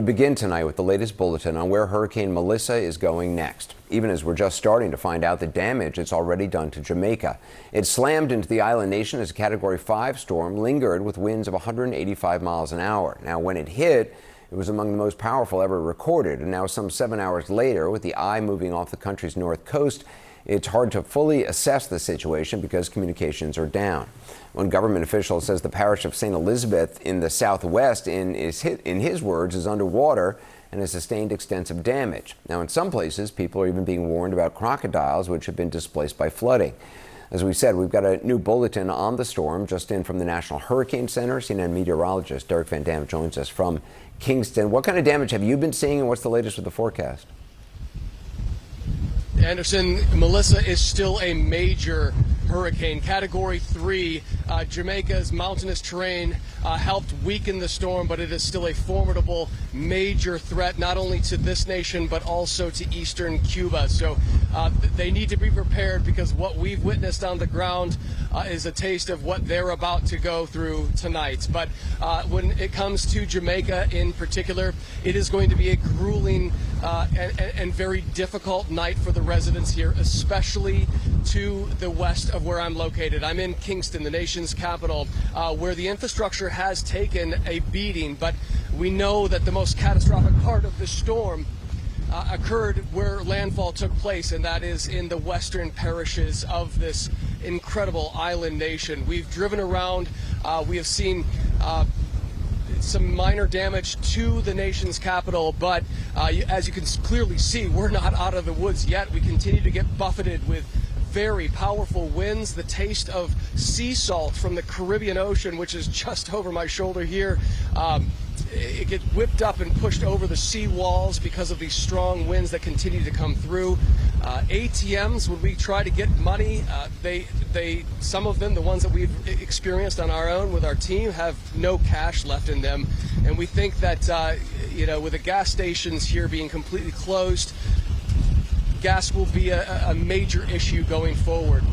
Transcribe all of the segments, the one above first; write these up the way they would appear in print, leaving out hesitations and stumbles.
begin tonight with the latest bulletin on where Hurricane Melissa is going next, even as we're just starting to find out the damage it's already done to Jamaica. It slammed into the island nation as a Category 5 storm, lingered with winds of 185 miles an hour. Now, when it hit, it was among the most powerful ever recorded, and now some 7 hours later, with the eye moving off the country's north coast, it's hard to fully assess the situation because communications are down. One government official says the parish of St. Elizabeth in the southwest, in his words, is underwater and has sustained extensive damage. Now, in some places, people are even being warned about crocodiles, which have been displaced by flooding. As we said, we've got a new bulletin on the storm just in from the National Hurricane Center. CNN meteorologist Derek Van Dam joins us from Kingston. What kind of damage have you been seeing, and what's the latest with the forecast? Anderson, Melissa is still a major hurricane, Category 3. Jamaica's mountainous terrain helped weaken the storm, but it is still a formidable major threat, not only to this nation, but also to eastern Cuba. So they need to be prepared, because what we've witnessed on the ground is a taste of what they're about to go through tonight. But when it comes to Jamaica in particular, it is going to be a grueling and very difficult night for the residents here, especially to the west of where I'm located. I'm in Kingston, the nation's capital, where the infrastructure has taken a beating, but we know that the most catastrophic part of the storm occurred where landfall took place, and that is in the western parishes of this incredible island nation. We've driven around, we have seen some minor damage to the nation's capital, but as you can clearly see, we're not out of the woods yet. We continue to get buffeted with very powerful winds, the taste of sea salt from the Caribbean Ocean, which is just over my shoulder here. It gets whipped up and pushed over the sea walls because of these strong winds that continue to come through. ATMs, when we try to get money, some of them, the ones that we've experienced on our own with our team, have no cash left in them. And we think that, with the gas stations here being completely closed, gas will be a major issue going forward.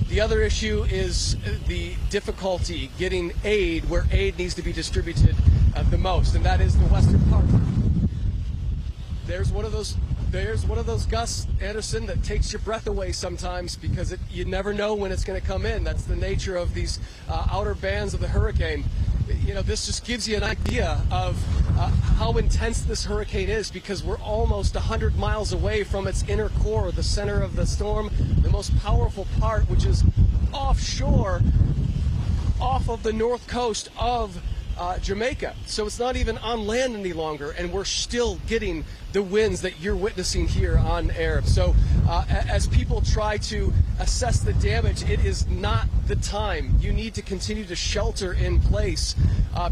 The other issue is the difficulty getting aid where aid needs to be distributed the most, and that is the western part. There's one of those gusts, Anderson, that takes your breath away sometimes, because you never know when it's going to come in. That's the nature of these outer bands of the hurricane. This just gives you an idea of how intense this hurricane is, because we're almost 100 miles away from its inner core, the center of the storm, the most powerful part, which is offshore, off of the north coast of Jamaica. So it's not even on land any longer, and we're still getting the winds that you're witnessing here on air. So as people try to assess the damage, it is not the time. You need to continue to shelter in place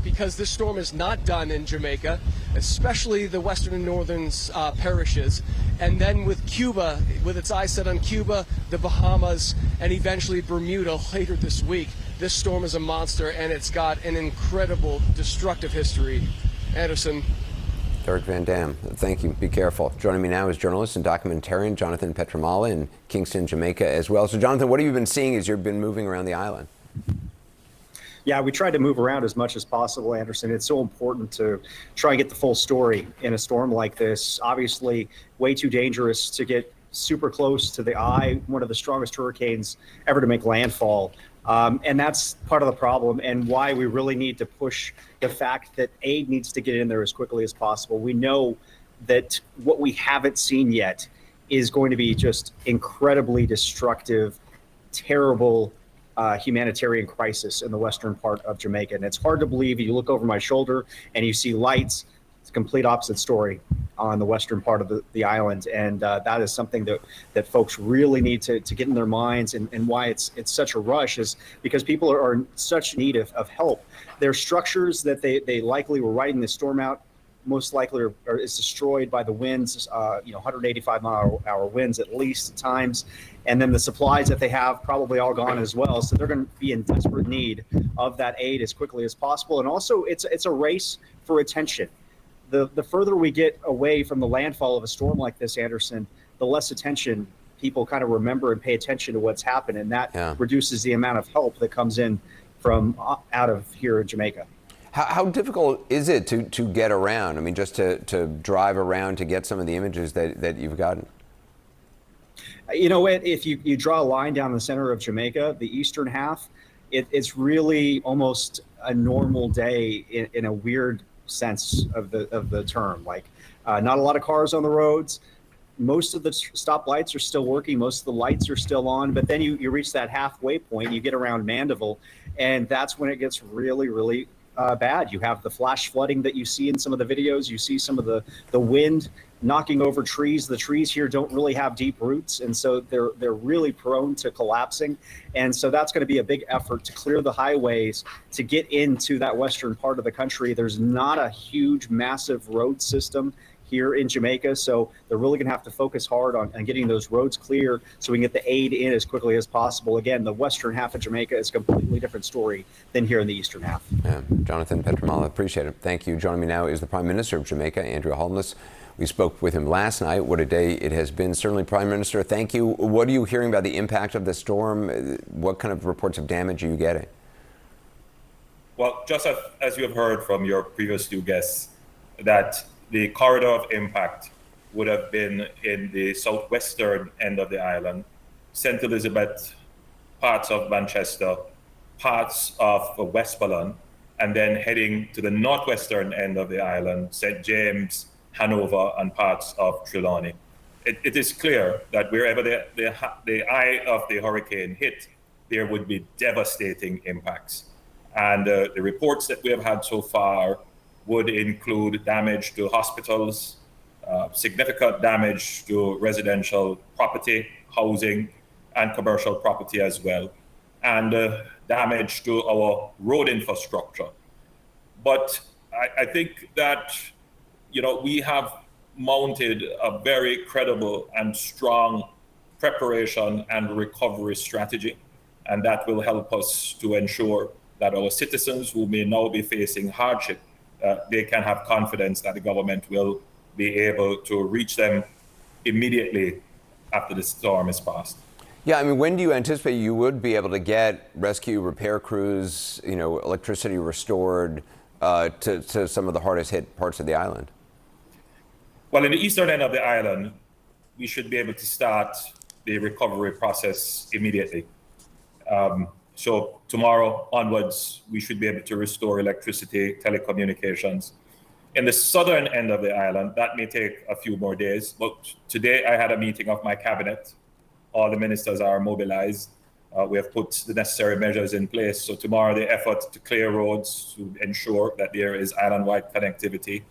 because this storm is not done in Jamaica, especially the western and northern parishes. And then with Cuba, with its eyes set on Cuba, the Bahamas, and eventually Bermuda later this week. This storm is a monster, and it's got an incredible destructive history. Anderson. Derek Van Dam, thank you. Be careful. Joining me now is journalist and documentarian Jonathan Petramala in Kingston, Jamaica as well. So, Jonathan, what have you been seeing as you've been moving around the island? Yeah, we tried to move around as much as possible, Anderson. It's so important to try and get the full story in a storm like this. Obviously, way too dangerous to get super close to the eye, one of the strongest hurricanes ever to make landfall. And that's part of the problem, and why we really need to push the fact that aid needs to get in there as quickly as possible. We know that what we haven't seen yet is going to be just incredibly destructive, terrible humanitarian crisis in the western part of Jamaica. And it's hard to believe. You look over my shoulder and you see lights. It's a complete opposite story on the western part of the island. And that is something that folks really need to get in their minds, and why it's such a rush is because people are in such need of help. There are structures that they likely were riding the storm out, most likely is destroyed by the winds, 185-mile-an-hour winds at least at times. And then the supplies that they have probably all gone as well. So they're going to be in desperate need of that aid as quickly as possible. And also it's a race for attention. The further we get away from the landfall of a storm like this, Anderson, the less attention people kind of remember and pay attention to what's happened. And that reduces the amount of help that comes in from out of here in Jamaica. How difficult is it to get around? I mean, just to drive around to get some of the images that you've gotten? You know what? If you draw a line down the center of Jamaica, the eastern half, it's really almost a normal day in a weird sense of the term. Like, not a lot of cars on the roads. Most of the stoplights are still working. Most of the lights are still on. But then you reach that halfway point. You get around Mandeville, and that's when it gets really, really bad. You have the flash flooding that you see in some of the videos. You see some of the wind knocking over trees. The trees here don't really have deep roots, and so they're really prone to collapsing. And so that's going to be a big effort to clear the highways to get into that western part of the country. There's not a huge, massive road system here in Jamaica, so they're really going to have to focus hard on getting those roads clear so we can get the aid in as quickly as possible. Again, the western half of Jamaica is a completely different story than here in the eastern half. Yeah. Jonathan Petramala, appreciate it. Thank you. Joining me now is the Prime Minister of Jamaica, Andrew Holness. We spoke with him last night. What a day it has been. Certainly, Prime Minister, thank you. What are you hearing about the impact of the storm? What kind of reports of damage are you getting? Well, just as you have heard from your previous two guests, that the corridor of impact would have been in the southwestern end of the island, St. Elizabeth, parts of Manchester, parts of Westmoreland, and then heading to the northwestern end of the island, St. James, Hanover, and parts of Trelawney. It is clear that wherever the eye of the hurricane hit, there would be devastating impacts. And the reports that we have had so far would include damage to hospitals, significant damage to residential property, housing, and commercial property as well, and damage to our road infrastructure. But I think that, we have mounted a very credible and strong preparation and recovery strategy, and that will help us to ensure that our citizens who may now be facing hardship, they can have confidence that the government will be able to reach them immediately after the storm is passed. Yeah, I mean, when do you anticipate you would be able to get rescue, repair crews, electricity restored to some of the hardest hit parts of the island? Well, in the eastern end of the island, we should be able to start the recovery process immediately. So tomorrow onwards, we should be able to restore electricity, telecommunications. In the southern end of the island, that may take a few more days. But today I had a meeting of my cabinet. All the ministers are mobilized. We have put the necessary measures in place. So tomorrow the effort to clear roads, to ensure that there is island-wide connectivity,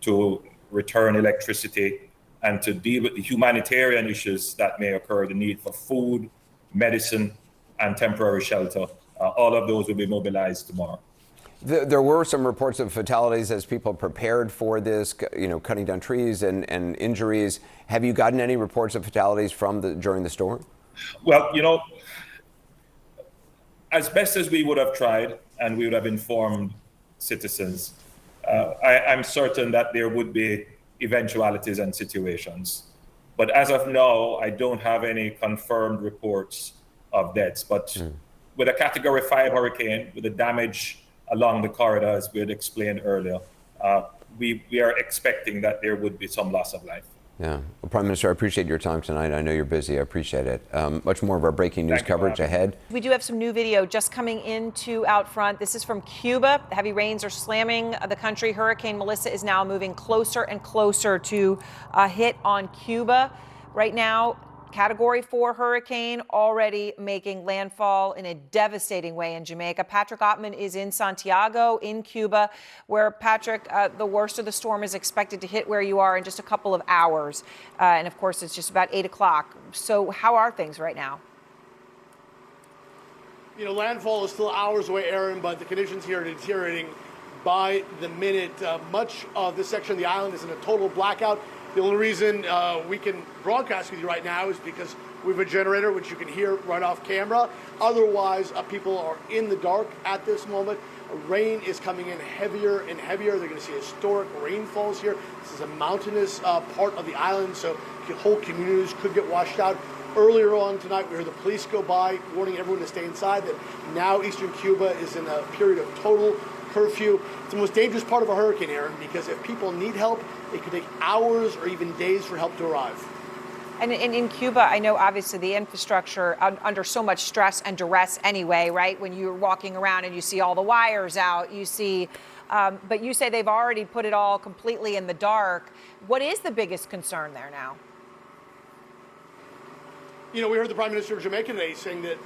to return electricity, and to deal with the humanitarian issues that may occur, the need for food, medicine, and temporary shelter. All of those will be mobilized tomorrow. There were some reports of fatalities as people prepared for this, cutting down trees and injuries. Have you gotten any reports of fatalities during the storm? Well, as best as we would have tried and we would have informed citizens, I'm certain that there would be eventualities and situations. But as of now, I don't have any confirmed reports of deaths. But with a Category 5 hurricane, with the damage along the corridor, as we had explained earlier, we are expecting that there would be some loss of life. Yeah. Well, Prime Minister, I appreciate your time tonight. I know you're busy. I appreciate it. Much more of our breaking news coverage ahead. We do have some new video just coming into out front. This is from Cuba. The heavy rains are slamming the country. Hurricane Melissa is now moving closer and closer to hit on Cuba. Right now, Category 4 hurricane already making landfall in a devastating way in Jamaica. Patrick Oppmann is in Santiago in Cuba, where, Patrick, the worst of the storm is expected to hit where you are in just a couple of hours. And of course, it's just about 8 o'clock. So how are things right now? Landfall is still hours away, Aaron, but the conditions here are deteriorating by the minute. Much of this section of the island is in a total blackout. The only reason we can broadcast with you right now is because we have a generator, which you can hear right off camera. Otherwise, people are in the dark at this moment. Rain is coming in heavier and heavier. They're going to see historic rainfalls here. This is a mountainous part of the island, so whole communities could get washed out. Earlier on tonight, we heard the police go by, warning everyone to stay inside, that now eastern Cuba is in a period of total curfew. It's the most dangerous part of a hurricane, Aaron, because if people need help, it could take hours or even days for help to arrive. And in Cuba, I know obviously the infrastructure under so much stress and duress anyway, right? When you're walking around and you see all the wires out, you see, but you say they've already put it all completely in the dark. What is the biggest concern there now? You know, we heard the Prime Minister of Jamaica today saying that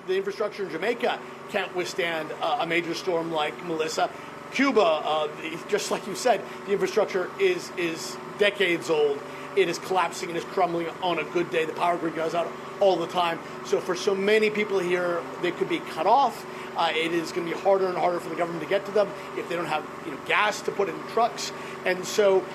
the infrastructure in Jamaica can't withstand a major storm like Melissa. Cuba, just like you said, the infrastructure is decades old. It is collapsing and is crumbling on a good day. The power grid goes out all the time. So for so many people here, they could be cut off. It is going to be harder and harder for the government to get to them if they don't have gas to put in trucks. And so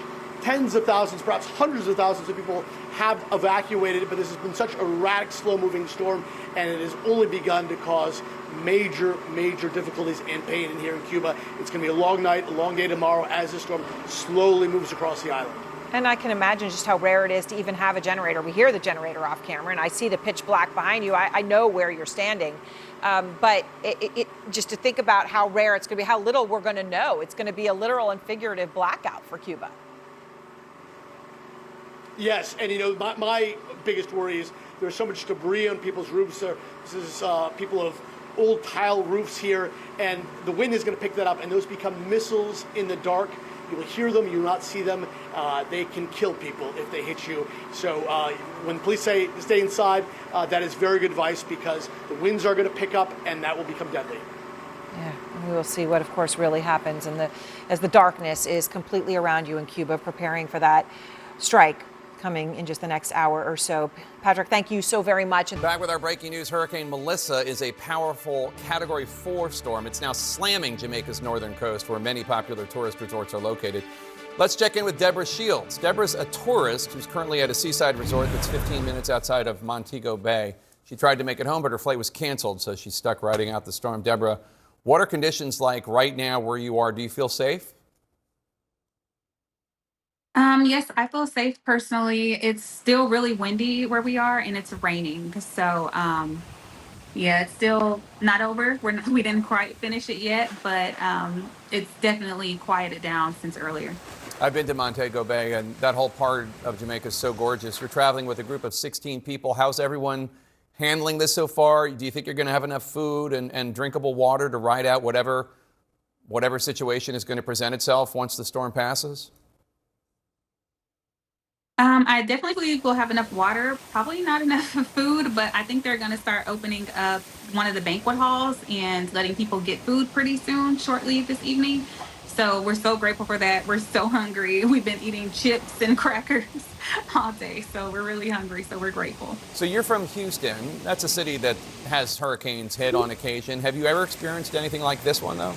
tens of thousands, perhaps hundreds of thousands of people have evacuated, but this has been such a erratic, slow-moving storm, and it has only begun to cause major, major difficulties and pain in here in Cuba. It's going to be a long night, a long day tomorrow as this storm slowly moves across the island. And I can imagine just how rare it is to even have a generator. We hear the generator off camera, and I see the pitch black behind you. I know where you're standing. But just to think about how rare it's going to be, how little we're going to know. It's going to be a literal and figurative blackout for Cuba. Yes, and my biggest worry is there's so much debris on people's roofs. This is people of old tile roofs here, and the wind is going to pick that up, and those become missiles in the dark. You will hear them, you will not see them. They can kill people if they hit you. So when police say stay inside, that is very good advice because the winds are going to pick up and that will become deadly. Yeah, and we will see what, of course, really happens as the darkness is completely around you in Cuba, preparing for that strike coming in just the next hour or so. Patrick, thank you so very much. Back with our breaking news, Hurricane Melissa is a powerful Category 4 storm. It's now slamming Jamaica's northern coast, where many popular tourist resorts are located. Let's check in with Debra Shields. Debra's a tourist who's currently at a seaside resort that's 15 minutes outside of Montego Bay. She tried to make it home, but her flight was canceled, so she's stuck riding out the storm. Debra, what are conditions like right now where you are? Do you feel safe? Yes, I feel safe personally. It's still really windy where we are, and it's raining. So, yeah, it's still not over. We didn't quite finish it yet, but it's definitely quieted down since earlier. I've been to Montego Bay, and that whole part of Jamaica is so gorgeous. You're traveling with a group of 16 people. How's everyone handling this so far? Do you think you're going to have enough food and drinkable water to ride out whatever situation is going to present itself once the storm passes? I definitely believe we'll have enough water, probably not enough food, but I think they're going to start opening up one of the banquet halls and letting people get food pretty soon, shortly this evening. So we're so grateful for that. We're so hungry. We've been eating chips and crackers all day, so we're really hungry, so we're grateful. So you're from Houston. That's a city that has hurricanes hit on occasion. Have you ever experienced anything like this one, though?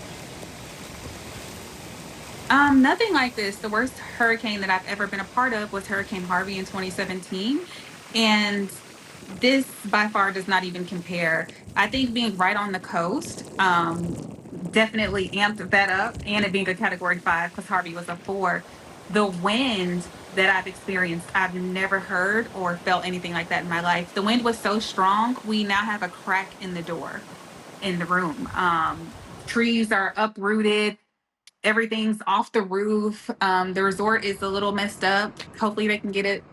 Nothing like this. The worst hurricane that I've ever been a part of was Hurricane Harvey in 2017. And this by far does not even compare. I think being right on the coast definitely amped that up, and it being a Category 5 because Harvey was a 4. The wind that I've experienced, I've never heard or felt anything like that in my life. The wind was so strong, we now have a crack in the door in the room. Trees are uprooted. Everything's off the roof. The resort is a little messed up. Hopefully they can get it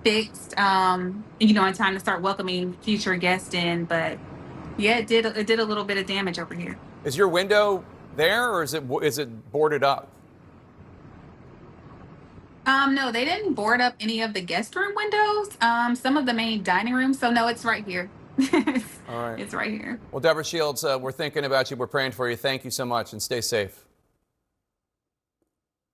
fixed, in time to start welcoming future guests in. But yeah, it did a little bit of damage over here. Is your window there, or is it boarded up? No, they didn't board up any of the guest room windows. Some of the main dining rooms. So no, it's right here. All right. It's right here. Well, Debra Shields, we're thinking about you. We're praying for you. Thank you so much, and stay safe.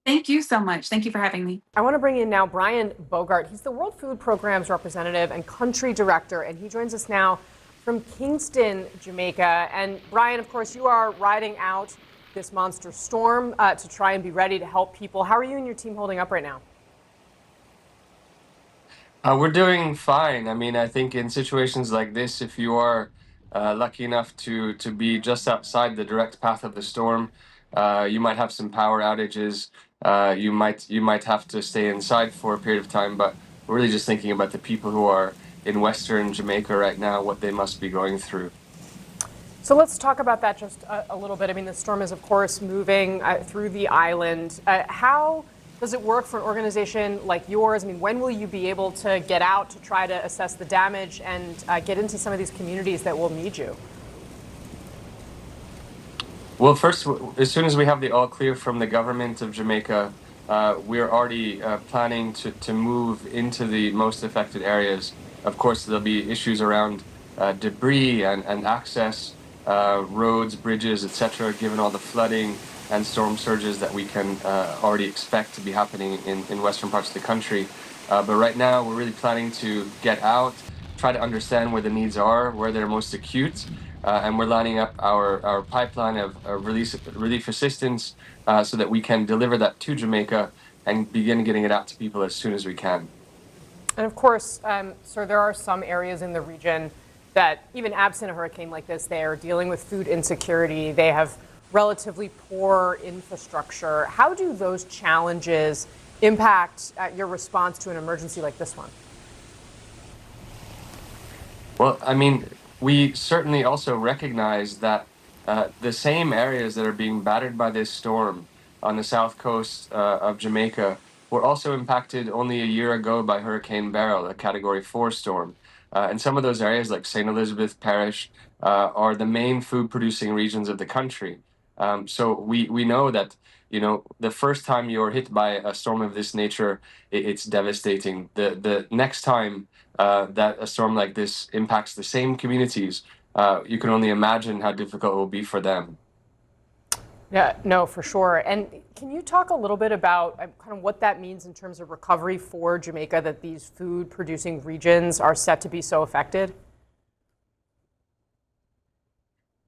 Thank you so much. Thank you for having me. I want to bring in now Brian Bogart. He's the World Food Program's representative and country director, and he joins us now from Kingston, Jamaica. And Brian, of course, you are riding out this monster storm to try and be ready to help people. How are you and your team holding up right now? We're doing fine. I mean, I think in situations like this, if you are lucky enough to be just outside the direct path of the storm, you might have some power outages. You might have to stay inside for a period of time, but we're really just thinking about the people who are in Western Jamaica right now, what they must be going through. So let's talk about that just a little bit. I mean, the storm is, of course, moving through the island. How does it work for an organization like yours? I mean, when will you be able to get out to try to assess the damage and get into some of these communities that will need you? Well, first, as soon as we have the all clear from the government of Jamaica, we're already planning to move into the most affected areas. Of course, there'll be issues around debris and access, roads, bridges, etc., given all the flooding and storm surges that we can already expect to be happening in western parts of the country. But right now, we're really planning to get out, try to understand where the needs are, where they're most acute, and we're lining up our pipeline of relief assistance so that we can deliver that to Jamaica and begin getting it out to people as soon as we can. And of course, sir, there are some areas in the region that, even absent a hurricane like this, they are dealing with food insecurity. They have relatively poor infrastructure. How do those challenges impact your response to an emergency like this one? Well, I mean, we certainly also recognize that the same areas that are being battered by this storm on the south coast of Jamaica were also impacted only a year ago by Hurricane Beryl, a Category 4 storm. And some of those areas, like St. Elizabeth Parish, are the main food-producing regions of the country. So we know that, you know, the first time you're hit by a storm of this nature, it's devastating. The next time that a storm like this impacts the same communities, you can only imagine how difficult it will be for them. Yeah, no, for sure. And can you talk a little bit about kind of what that means in terms of recovery for Jamaica, that these food-producing regions are set to be so affected?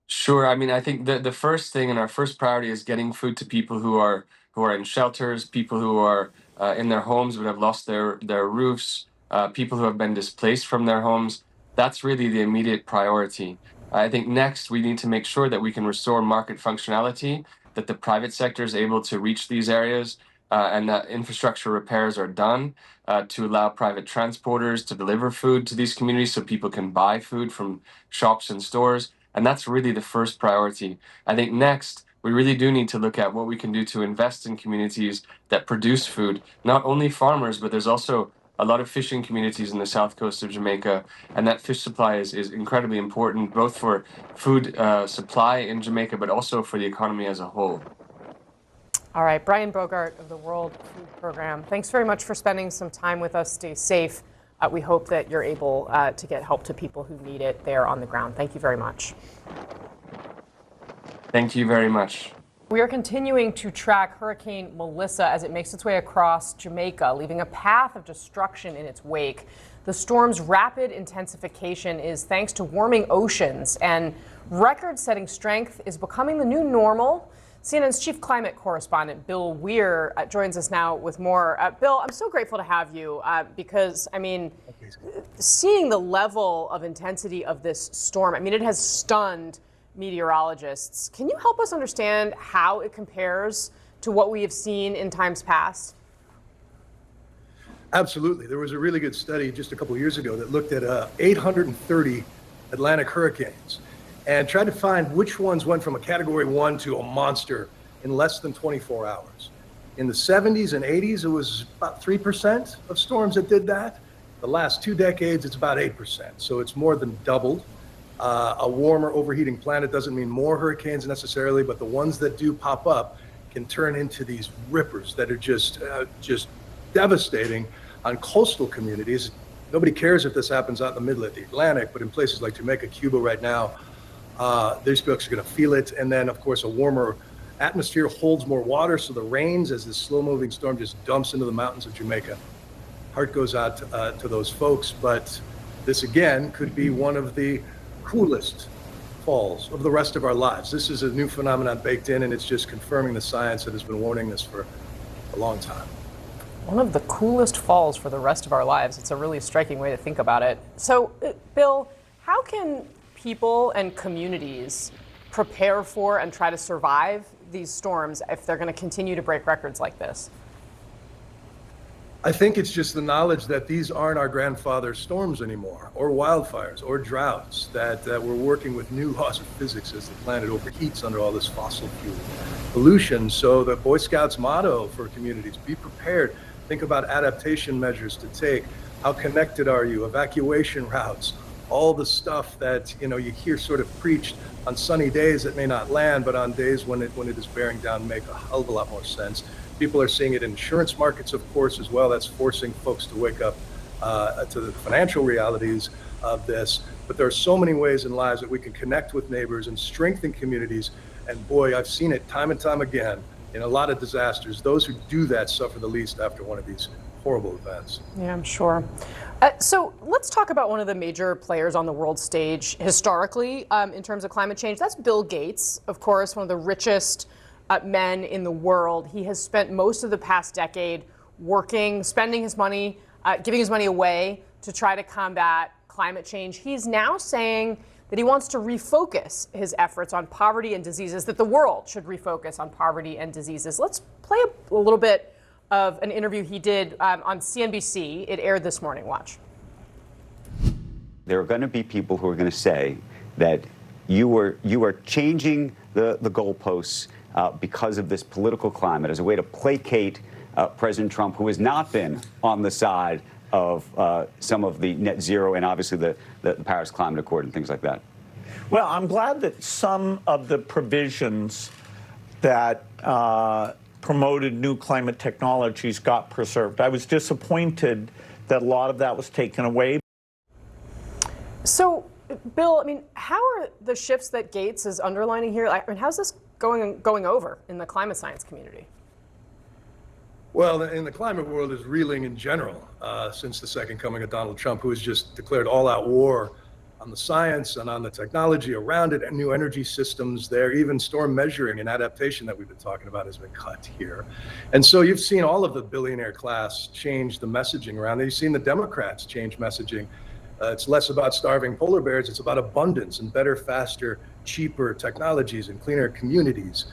Sure. I mean, I think the first thing and our first priority is getting food to people who are in shelters, people who are in their homes but have lost their roofs, people who have been displaced from their homes. That's really the immediate priority. I think next we need to make sure that we can restore market functionality, that the private sector is able to reach these areas, and that infrastructure repairs are done to allow private transporters to deliver food to these communities so people can buy food from shops and stores. And that's really the first priority. I think next, we really do need to look at what we can do to invest in communities that produce food, not only farmers, but there's also a lot of fishing communities in the south coast of Jamaica, and that fish supply is incredibly important, both for food supply in Jamaica, but also for the economy as a whole. All right, Brian Bogart of the World Food Program, thanks very much for spending some time with us. Stay safe. We hope that you're able to get help to people who need it there on the ground. Thank you very much. Thank you very much. We are continuing to track Hurricane Melissa as it makes its way across Jamaica, leaving a path of destruction in its wake. The storm's rapid intensification is thanks to warming oceans, and record-setting strength is becoming the new normal. CNN's chief climate correspondent, Bill Weir, joins us now with more. Bill, I'm so grateful to have you because, I mean, seeing the level of intensity of this storm, I mean, it has stunned meteorologists. Can you help us understand how it compares to what we have seen in times past? Absolutely. There was a really good study just a couple of years ago that looked at 830 Atlantic hurricanes and tried to find which ones went from a Category 1 to a monster in less than 24 hours. In the 70s and 80s, it was about 3% of storms that did that. The last 2 decades, it's about 8%. So it's more than doubled. A warmer, overheating planet doesn't mean more hurricanes necessarily, but the ones that do pop up can turn into these rippers that are just devastating on coastal communities. Nobody cares if this happens out in the middle of the Atlantic, but in places like Jamaica, Cuba right now, these folks are going to feel it. And then, of course, a warmer atmosphere holds more water, so the rains, as this slow-moving storm just dumps into the mountains of Jamaica. Heart goes out to those folks, but this again could be one of the coolest falls of the rest of our lives. This is a new phenomenon baked in, and it's just confirming the science that has been warning this for a long time. One of the coolest falls for the rest of our lives. It's a really striking way to think about it. So, Bill, how can people and communities prepare for and try to survive these storms if they're going to continue to break records like this? I think it's just the knowledge that these aren't our grandfather's storms anymore, or wildfires, or droughts, that we're working with new laws of physics as the planet overheats under all this fossil fuel pollution. So the Boy Scouts motto for communities, be prepared, think about adaptation measures to take, how connected are you, evacuation routes, all the stuff that you hear sort of preached on sunny days that may not land, but on days when it is bearing down make a hell of a lot more sense. People are seeing it in insurance markets, of course, as well. That's forcing folks to wake up to the financial realities of this. But there are so many ways in lives that we can connect with neighbors and strengthen communities. And boy, I've seen it time and time again in a lot of disasters. Those who do that suffer the least after one of these horrible events. Yeah, I'm sure. So let's talk about one of the major players on the world stage historically in terms of climate change. That's Bill Gates, of course, one of the richest men in the world. He has spent most of the past decade working, spending his money, giving his money away to try to combat climate change. He's now saying that he wants to refocus his efforts on poverty and diseases, that the world should refocus on poverty and diseases. Let's play a little bit of an interview he did on CNBC. It aired this morning. Watch. There are going to be people who are going to say that you are changing the goalposts because of this political climate as a way to placate President Trump, who has not been on the side of some of the net zero and obviously the Paris Climate Accord and things like that. Well, I'm glad that some of the provisions that promoted new climate technologies got preserved. I was disappointed that a lot of that was taken away. So, Bill, I mean, how are the shifts that Gates is underlining here? I mean, how's this going over in the climate science community? Well, in the climate world is reeling in general since the second coming of Donald Trump, who has just declared all-out war on the science and on the technology around it and new energy systems there. Even storm measuring and adaptation that we've been talking about has been cut here. And so you've seen all of the billionaire class change the messaging around it. You've seen the Democrats change messaging. It's less about starving polar bears. It's about abundance and better, faster, cheaper technologies and cleaner communities,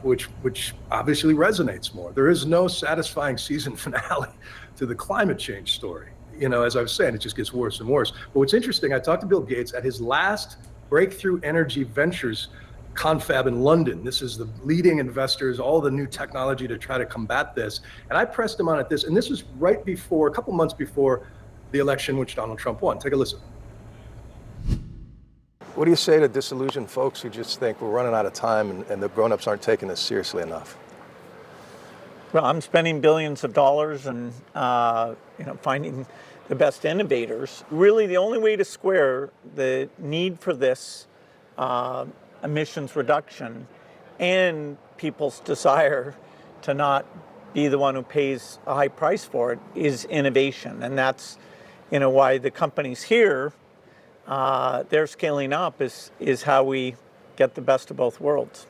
which obviously resonates more. There is no satisfying season finale to the climate change story. As I was saying, it just gets worse and worse. But what's interesting, I talked to Bill Gates at his last Breakthrough Energy Ventures confab in London. This is the leading investors, all the new technology to try to combat this. And I pressed him on at this, and this was right before, a couple months before the election which Donald Trump won. Take a listen. What do you say to disillusioned folks who just think we're running out of time and the grown-ups aren't taking this seriously enough? Well, I'm spending billions of dollars and finding the best innovators. Really, the only way to square the need for this emissions reduction and people's desire to not be the one who pays a high price for it is innovation. And that's why the companies here, they're scaling up is how we get the best of both worlds.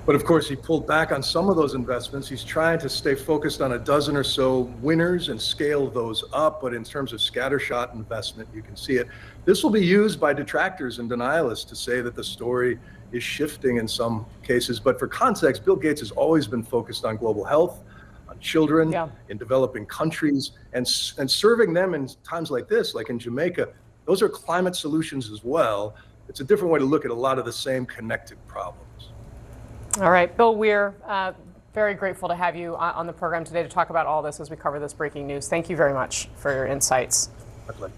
But of course, he pulled back on some of those investments. He's trying to stay focused on a dozen or so winners and scale those up. But in terms of scattershot investment, you can see it. This will be used by detractors and denialists to say that the story is shifting in some cases. But for context, Bill Gates has always been focused on global health, on children, in developing countries, and serving them in times like this, like in Jamaica. Those are climate solutions as well. It's a different way to look at a lot of the same connected problems. All right, Bill Weir, very grateful to have you on the program today to talk about all this as we cover this breaking news. Thank you very much for your insights. My pleasure.